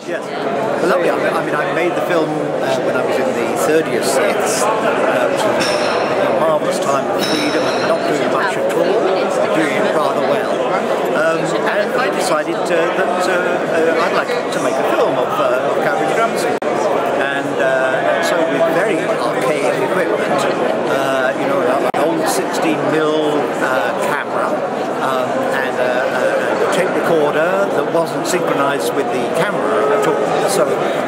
Yes. Lovely. I mean, I made the film when I was in the third year sixth, which was a marvellous time of freedom and not doing much at all, doing it rather well. And I decided that I'd like to make a film of Cowbridge Grammar School. And so with very archaic equipment, you know, an old 16mm camera and a tape recorder that wasn't synchronized with the camera at all. So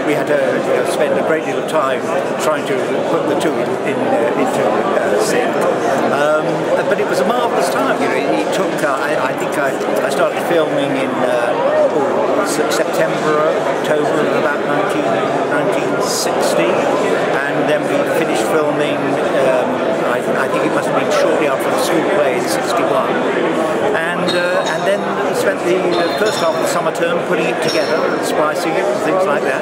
we had to spend a great deal of time trying to put the two into sync. But it was a marvellous time. You know, it took, I think I started filming in September, October of about 1960, and then we finished filming, I think it must have been shortly after the school play in 61. And then spent the first half of the summer term putting it together and splicing it and things like that.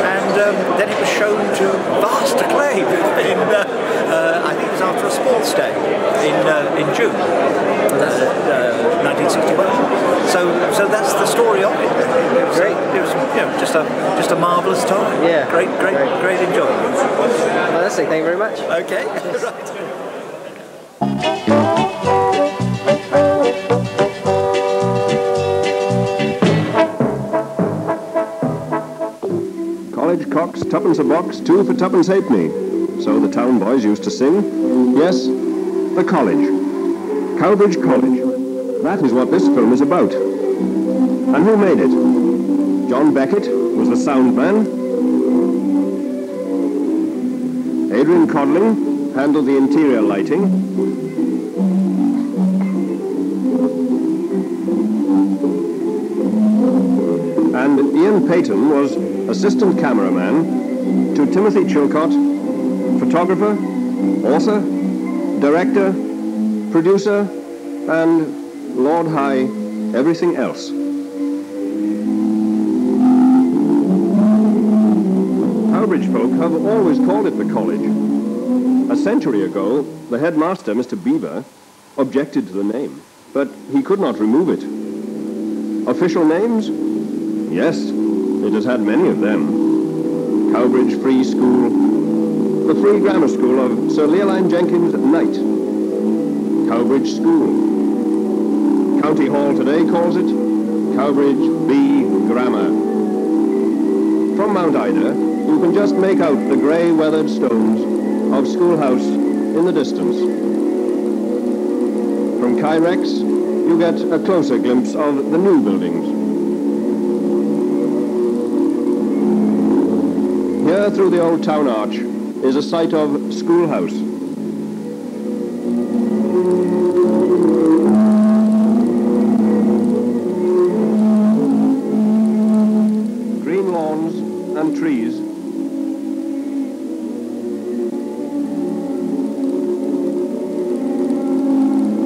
And then it was shown to vast acclaim in, I think it was after a sports day in June 1961. So that's the story of it. It was just a marvellous time. Yeah. Great enjoyment. Fantastic. Thank you very much. Okay. Right. College cocks, twopence a box, 2 for twopence halfpenny. So the town boys used to sing. Yes, the college. Cowbridge College. That is what this film is about. And who made it? John Beckett was the sound man. Adrian Codling handled the interior lighting. And Ian Payton was assistant cameraman to Timothy Chilcott, photographer, author, director, producer, and, Lord High, everything else. Cowbridge folk have always called it the college. A century ago, the headmaster, Mr. Beaver, objected to the name, but he could not remove it. Official names? Yes, it has had many of them. Cowbridge Free School, the Free Grammar School of Sir Leoline Jenkins Knight, Cowbridge School. County Hall today calls it Cowbridge B Grammar. From Mount Ida, you can just make out the grey weathered stones of Schoolhouse in the distance. From Kyrex, you get a closer glimpse of the new buildings. Here through the old town arch is a sight of Schoolhouse. Green lawns and trees.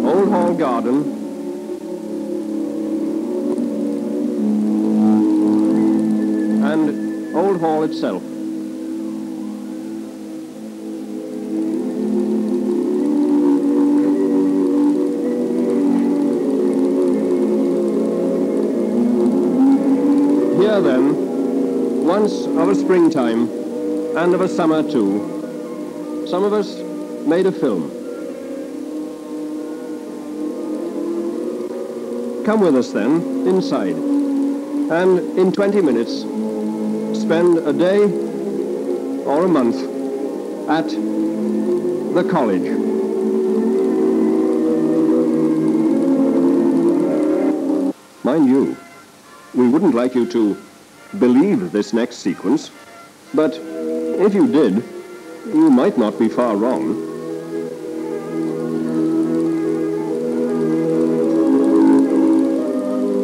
Old Hall Garden. And Old Hall itself. Here then, once of a springtime and of a summer too, some of us made a film. Come with us then, inside, and in 20 minutes, spend a day or a month at the college. Mind you, we wouldn't like you to believe this next sequence, but if you did, you might not be far wrong.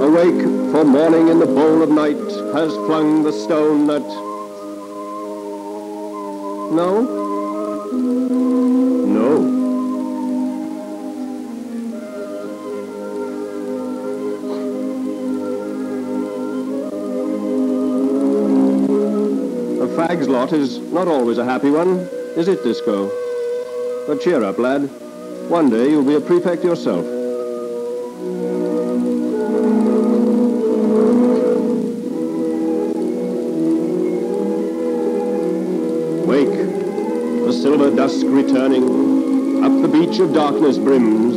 Awake, for morning in the bowl of night has flung the stone that... No? No. Fag's lot is not always a happy one, is it, Disco? But cheer up, lad. One day you'll be a prefect yourself. dusk returning, up the beach of darkness brims,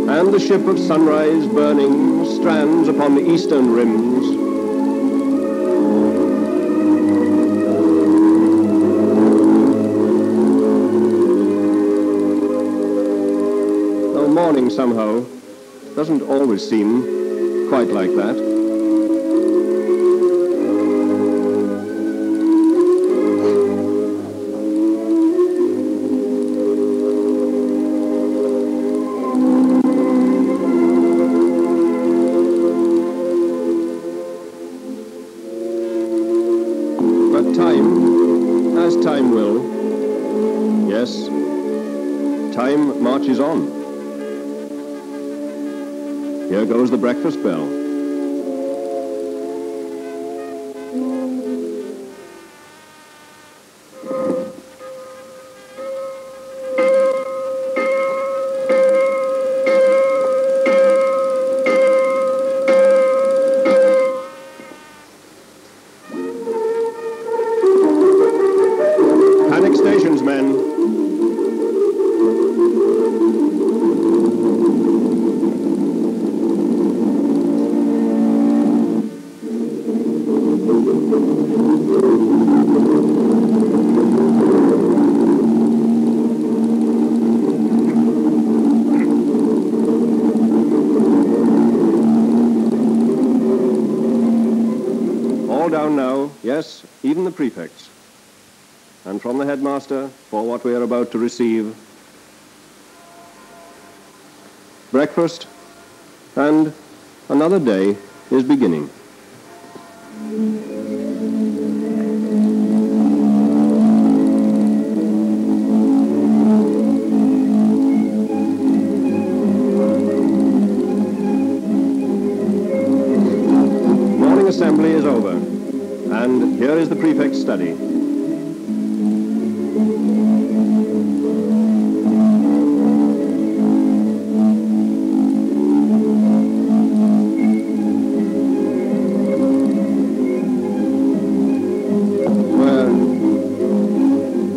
and the ship of sunrise burning strands upon the eastern rims. Though morning somehow doesn't always seem quite like that. But time, as time will, yes, time marches on. Here goes the breakfast bell. Panic stations, men. All down now, yes, even the prefects. And from the headmaster for what we are about to receive. Breakfast, and another day is beginning. Morning assembly is over, and here is the prefect's study.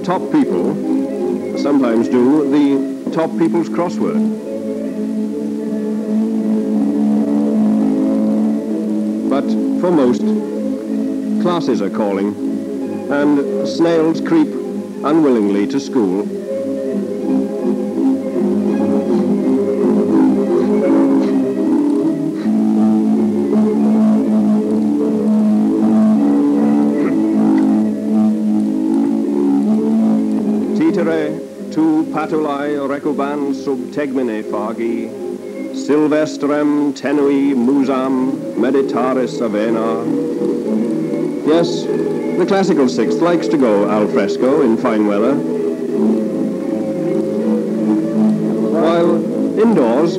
Top people sometimes do the top people's crossword. But for most, classes are calling, and snails creep unwillingly to school. Tu patulae recuban sub tegmine fagi, silvestrem tenui musam meditaris avena. Yes, the classical sixth likes to go al fresco in fine weather. While indoors,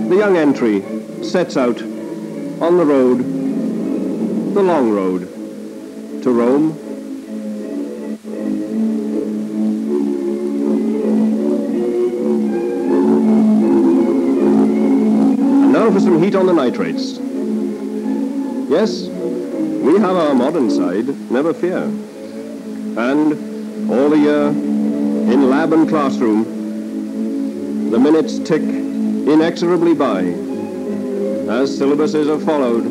the young entry sets out on the road, the long road, to Rome. Now for some heat on the nitrates. Yes, we have our modern side, never fear. And all the year, in lab and classroom, the minutes tick inexorably by as syllabuses are followed.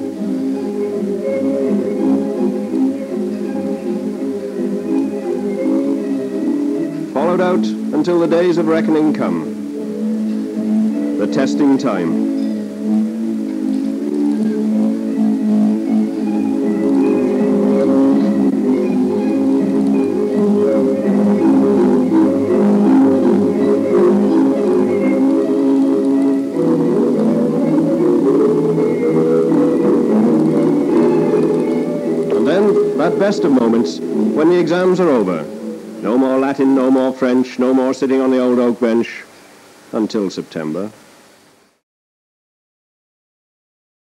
Followed out until the days of reckoning come, the testing time. That best of moments, when the exams are over. No more Latin, no more French, no more sitting on the old oak bench until September.